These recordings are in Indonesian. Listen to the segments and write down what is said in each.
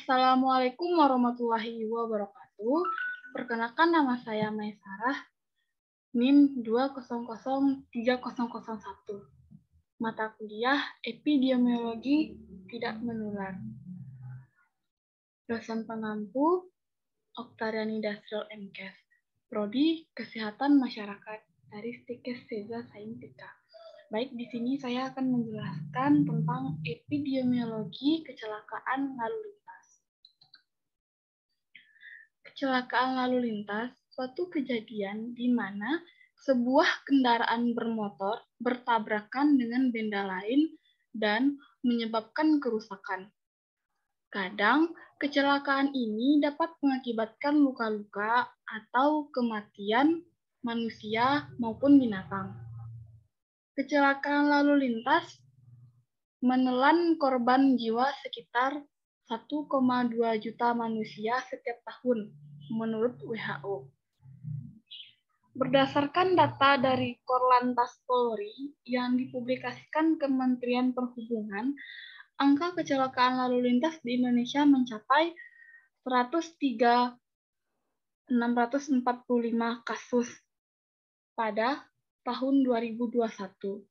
Assalamualaikum warahmatullahi wabarakatuh. Perkenalkan, nama saya Maisarah, NIM 2003001. Mata kuliah Epidemiologi Tidak Menular. Dosen pengampu Oktariani Dasril MKes, Prodi Kesehatan Masyarakat dari Stikes Seza Saintika. Baik, di sini saya akan menjelaskan tentang epidemiologi kecelakaan lalu lintas. Kecelakaan lalu lintas suatu kejadian di mana sebuah kendaraan bermotor bertabrakan dengan benda lain dan menyebabkan kerusakan. Kadang, kecelakaan ini dapat mengakibatkan luka-luka atau kematian manusia maupun binatang. Kecelakaan lalu lintas menelan korban jiwa sekitar 1,2 juta manusia setiap tahun, menurut WHO. Berdasarkan data dari Korlantas Polri yang dipublikasikan Kementerian Perhubungan, angka kecelakaan lalu lintas di Indonesia mencapai 103.645 kasus pada tahun 2021.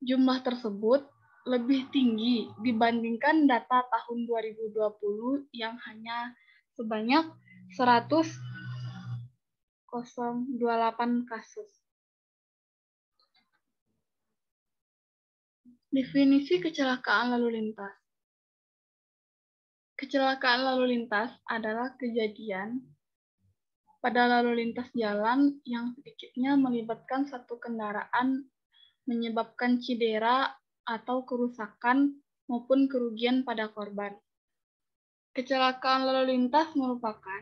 Jumlah tersebut lebih tinggi dibandingkan data tahun 2020 yang hanya sebanyak 100.028 kasus. Definisi kecelakaan lalu lintas. Kecelakaan lalu lintas adalah kejadian pada lalu lintas jalan yang sedikitnya melibatkan satu kendaraan menyebabkan cedera atau kerusakan maupun kerugian pada korban. Kecelakaan lalu lintas merupakan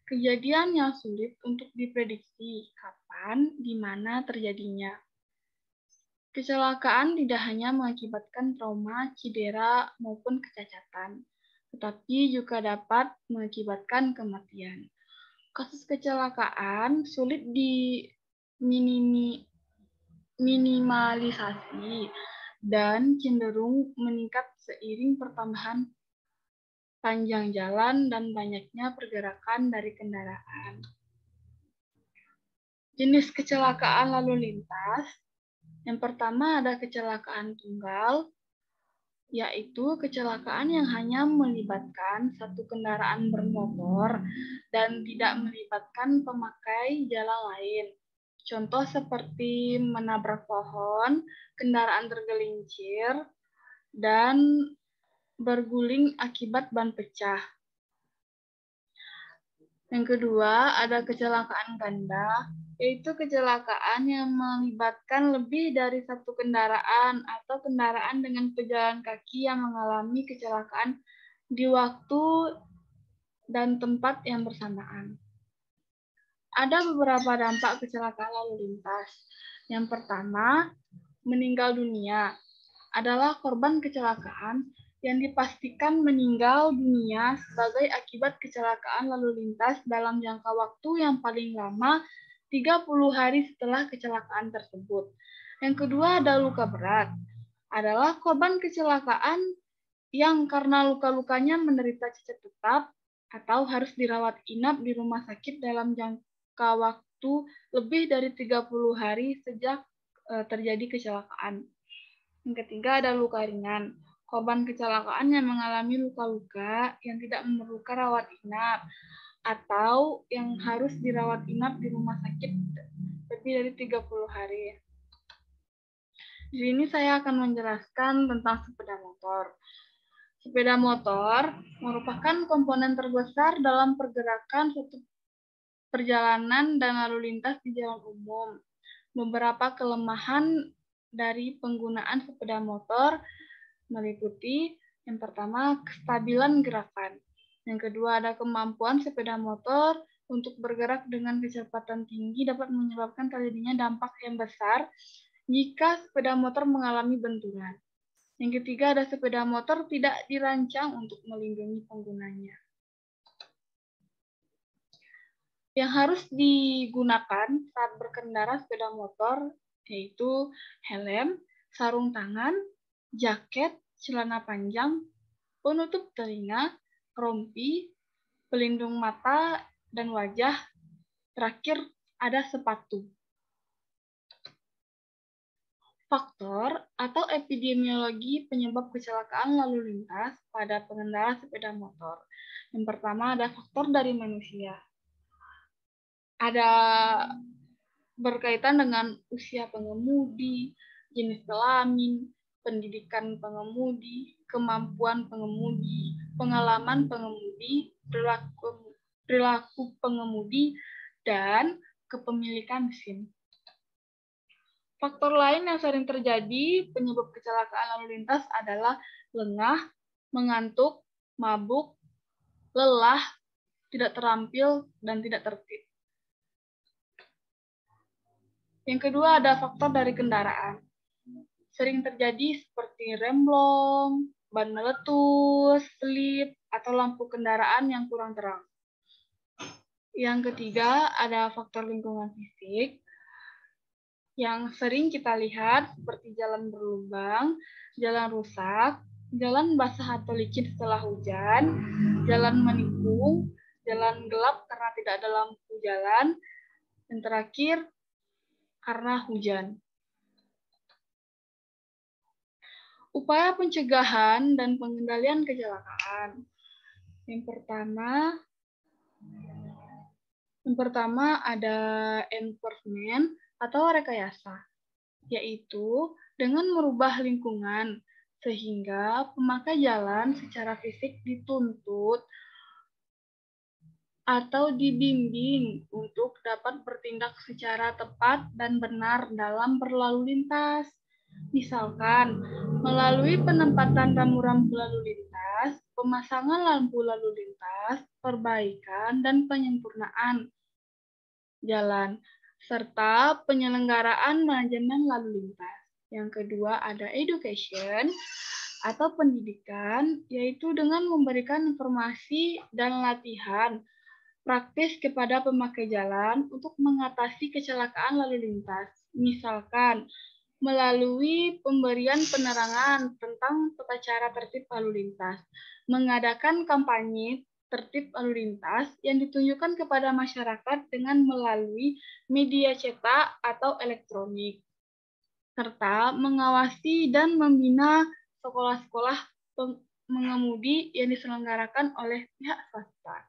kejadian yang sulit untuk diprediksi kapan, di mana terjadinya. Kecelakaan tidak hanya mengakibatkan trauma, cedera, maupun kecacatan, tetapi juga dapat mengakibatkan kematian. Kasus kecelakaan sulit diminimalisasi dan cenderung meningkat seiring pertambahan panjang jalan dan banyaknya pergerakan dari kendaraan. Jenis kecelakaan lalu lintas. Yang pertama ada kecelakaan tunggal, yaitu kecelakaan yang hanya melibatkan satu kendaraan bermotor dan tidak melibatkan pemakai jalan lain. Contoh seperti menabrak pohon, kendaraan tergelincir, dan berguling akibat ban pecah. Yang kedua, ada kecelakaan ganda, yaitu kecelakaan yang melibatkan lebih dari satu kendaraan atau kendaraan dengan pejalan kaki yang mengalami kecelakaan di waktu dan tempat yang bersamaan. Ada beberapa dampak kecelakaan lalu lintas. Yang pertama, meninggal dunia adalah korban kecelakaan yang dipastikan meninggal dunia sebagai akibat kecelakaan lalu lintas dalam jangka waktu yang paling lama 30 hari setelah kecelakaan tersebut. Yang kedua ada luka berat, adalah korban kecelakaan yang karena luka-lukanya menderita cacat tetap atau harus dirawat inap di rumah sakit dalam jangka waktu lebih dari 30 hari sejak terjadi kecelakaan. Yang ketiga ada luka ringan, korban kecelakaan yang mengalami luka-luka yang tidak memerlukan rawat inap atau yang harus dirawat inap di rumah sakit lebih dari 30 hari. Di sini saya akan menjelaskan tentang sepeda motor. Sepeda motor merupakan komponen terbesar dalam pergerakan suatu perjalanan dan lalu lintas di jalan umum. Beberapa kelemahan dari penggunaan sepeda motor meliputi yang pertama, kestabilan gerakan. Yang kedua, ada kemampuan sepeda motor untuk bergerak dengan kecepatan tinggi dapat menyebabkan terjadinya dampak yang besar jika sepeda motor mengalami benturan. Yang ketiga, ada sepeda motor tidak dirancang untuk melindungi penggunanya. Yang harus digunakan saat berkendara sepeda motor yaitu helm, sarung tangan, jaket, celana panjang, penutup telinga, rompi, pelindung mata dan wajah. Terakhir ada sepatu. Faktor atau epidemiologi penyebab kecelakaan lalu lintas pada pengendara sepeda motor. Yang pertama ada faktor dari manusia. Ada berkaitan dengan usia pengemudi, jenis kelamin, pendidikan pengemudi, kemampuan pengemudi, pengalaman pengemudi, perilaku pengemudi, dan kepemilikan SIM. Faktor lain yang sering terjadi penyebab kecelakaan lalu lintas adalah lengah, mengantuk, mabuk, lelah, tidak terampil, dan tidak tertib. Yang kedua ada faktor dari kendaraan. Sering terjadi seperti remblong, ban meletus, selip, atau lampu kendaraan yang kurang terang. Yang ketiga ada faktor lingkungan fisik. Yang sering kita lihat seperti jalan berlubang, jalan rusak, jalan basah atau licin setelah hujan, jalan menikung, jalan gelap karena tidak ada lampu jalan, dan terakhir karena hujan. Upaya pencegahan dan pengendalian kecelakaan. Yang pertama ada enforcement atau rekayasa, yaitu dengan merubah lingkungan sehingga pemakai jalan secara fisik dituntut atau dibimbing untuk dapat bertindak secara tepat dan benar dalam berlalu lintas. Misalkan, melalui penempatan rambu-rambu lalu lintas, pemasangan lampu lalu lintas, perbaikan dan penyempurnaan jalan, serta penyelenggaraan manajemen lalu lintas. Yang kedua ada education atau pendidikan, yaitu dengan memberikan informasi dan latihan praktis kepada pemakai jalan untuk mengatasi kecelakaan lalu lintas. Misalkan, melalui pemberian penerangan tentang tata cara tertib lalu lintas, mengadakan kampanye tertib lalu lintas yang ditunjukkan kepada masyarakat dengan melalui media cetak atau elektronik, serta mengawasi dan membina sekolah-sekolah mengemudi yang diselenggarakan oleh pihak swasta.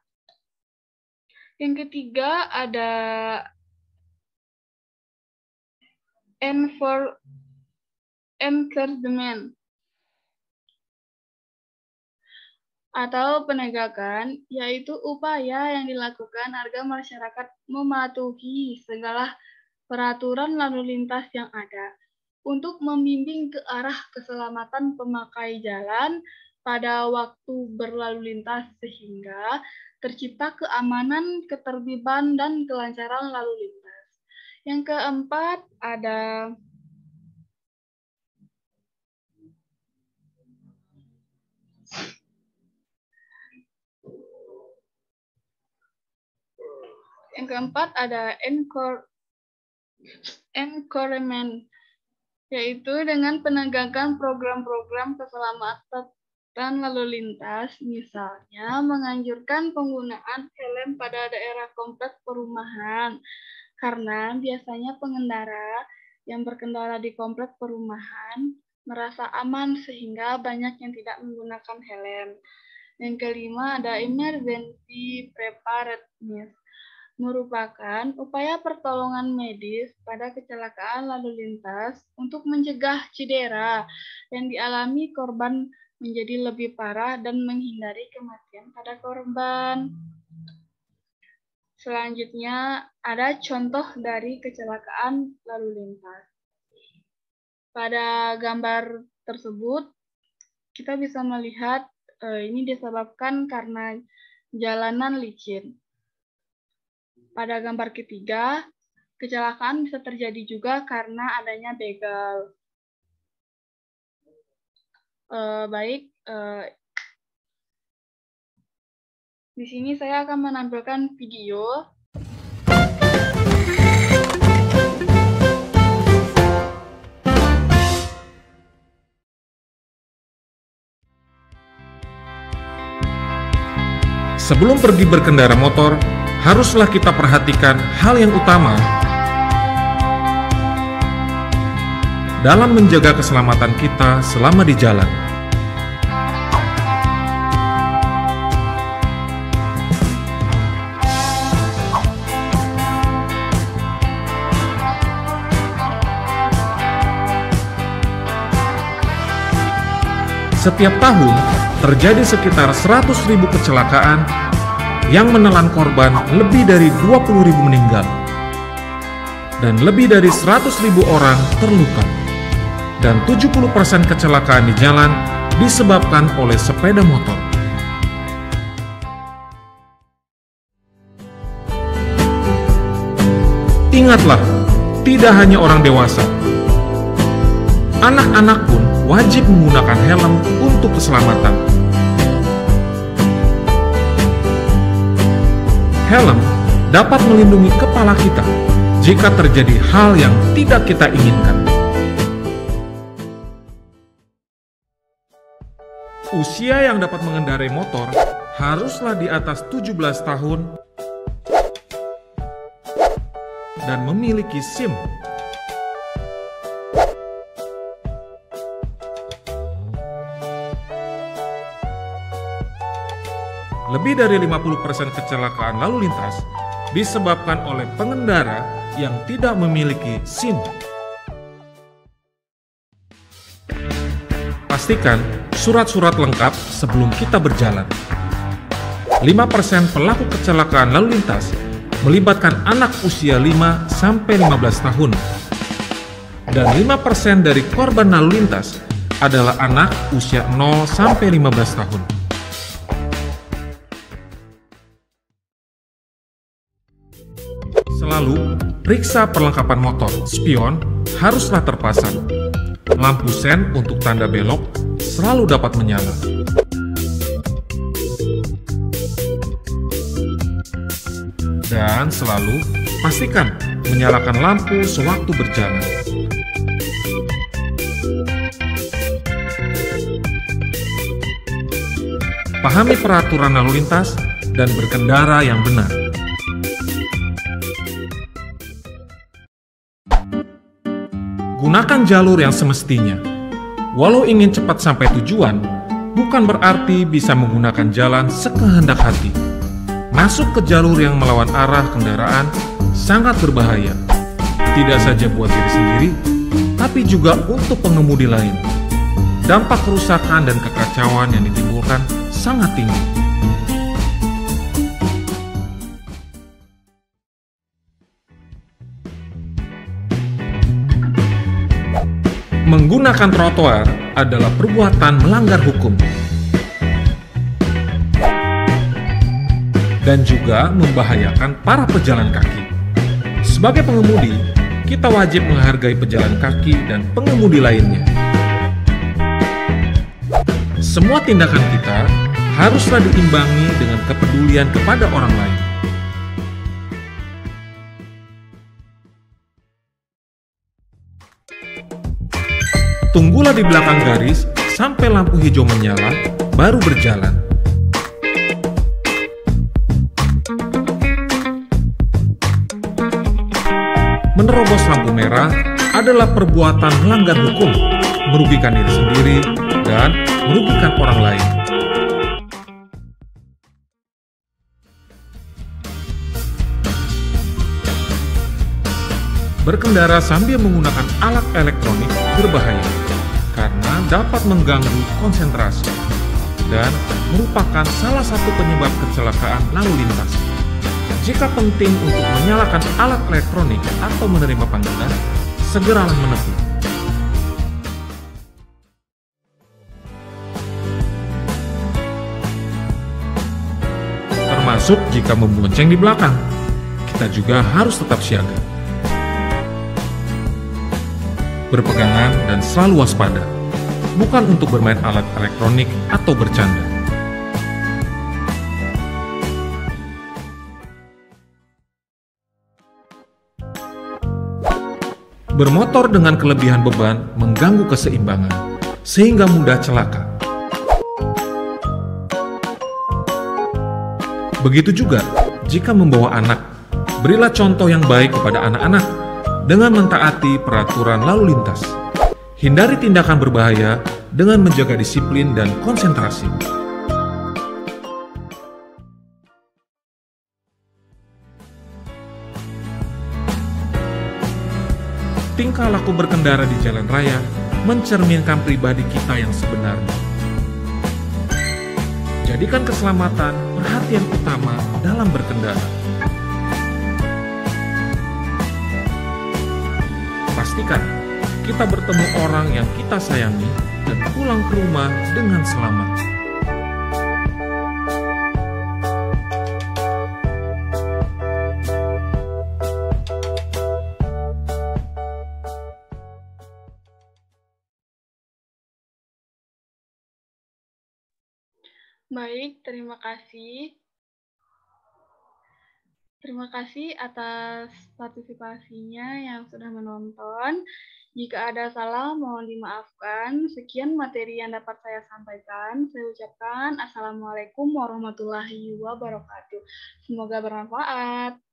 Yang ketiga ada enforcement atau penegakan, yaitu upaya yang dilakukan agar masyarakat mematuhi segala peraturan lalu lintas yang ada untuk membimbing ke arah keselamatan pemakai jalan pada waktu berlalu lintas sehingga tercipta keamanan, ketertiban, dan kelancaran lalu lintas. Yang keempat ada encouragement, yaitu dengan penegakan program-program keselamatan lalu lintas, misalnya menganjurkan penggunaan helm pada daerah kompleks perumahan, karena biasanya pengendara yang berkendara di kompleks perumahan merasa aman sehingga banyak yang tidak menggunakan helm. Yang kelima ada emergency preparedness, merupakan upaya pertolongan medis pada kecelakaan lalu lintas untuk mencegah cedera yang dialami korban menjadi lebih parah dan menghindari kematian pada korban. Selanjutnya, ada contoh dari kecelakaan lalu lintas. Pada gambar tersebut, kita bisa melihat ini disebabkan karena jalanan licin. Pada gambar ketiga, kecelakaan bisa terjadi juga karena adanya begal. Di sini saya akan menampilkan video. Sebelum pergi berkendara motor, haruslah kita perhatikan hal yang utama dalam menjaga keselamatan kita selama di jalan. Setiap tahun terjadi sekitar 100.000 kecelakaan yang menelan korban lebih dari 20.000 meninggal dan lebih dari 100.000 orang terluka. Dan 70% kecelakaan di jalan disebabkan oleh sepeda motor. Ingatlah, tidak hanya orang dewasa, anak-anak pun wajib menggunakan helm untuk keselamatan. Helm dapat melindungi kepala kita jika terjadi hal yang tidak kita inginkan. Usia yang dapat mengendarai motor haruslah di atas 17 tahun dan memiliki SIM. Lebih dari 50% kecelakaan lalu lintas disebabkan oleh pengendara yang tidak memiliki SIM. Pastikan surat-surat lengkap sebelum kita berjalan. 5% pelaku kecelakaan lalu lintas melibatkan anak usia 5-15 tahun. Dan 5% dari korban lalu lintas adalah anak usia 0-15 tahun. Selalu periksa perlengkapan motor. Spion haruslah terpasang. Lampu sen untuk tanda belok selalu dapat menyala. Dan selalu pastikan menyalakan lampu sewaktu berjalan. Pahami peraturan lalu lintas dan berkendara yang benar. Gunakan jalur yang semestinya. Walau ingin cepat sampai tujuan, bukan berarti bisa menggunakan jalan sekehendak hati. Masuk ke jalur yang melawan arah kendaraan sangat berbahaya. Tidak saja buat diri sendiri, tapi juga untuk pengemudi lain. Dampak kerusakan dan kekacauan yang ditimbulkan sangat tinggi. Menggunakan trotoar adalah perbuatan melanggar hukum dan juga membahayakan para pejalan kaki. Sebagai pengemudi, kita wajib menghargai pejalan kaki dan pengemudi lainnya. Semua tindakan kita haruslah diimbangi dengan kepedulian kepada orang lain. Tunggulah di belakang garis sampai lampu hijau menyala, baru berjalan. Menerobos lampu merah adalah perbuatan melanggar hukum, merugikan diri sendiri, dan merugikan orang lain. Berkendara sambil menggunakan alat elektronik berbahaya karena dapat mengganggu konsentrasi dan merupakan salah satu penyebab kecelakaan lalu lintas. Jika penting untuk menyalakan alat elektronik atau menerima panggilan, segeralah menepi. Termasuk jika membonceng di belakang, kita juga harus tetap siaga. Berpegangan dan selalu waspada, bukan untuk bermain alat elektronik atau bercanda. Bermotor dengan kelebihan beban mengganggu keseimbangan, sehingga mudah celaka. Begitu juga jika membawa anak, berilah contoh yang baik kepada anak-anak dengan mentaati peraturan lalu lintas. Hindari tindakan berbahaya dengan menjaga disiplin dan konsentrasi. Tingkah laku berkendara di jalan raya mencerminkan pribadi kita yang sebenarnya. Jadikan keselamatan perhatian utama dalam berkendara. Pastikan kita bertemu orang yang kita sayangi dan pulang ke rumah dengan selamat. Baik, terima kasih. Terima kasih atas partisipasinya yang sudah menonton. Jika ada salah, mohon dimaafkan. Sekian materi yang dapat saya sampaikan. Saya ucapkan Assalamualaikum warahmatullahi wabarakatuh. Semoga bermanfaat.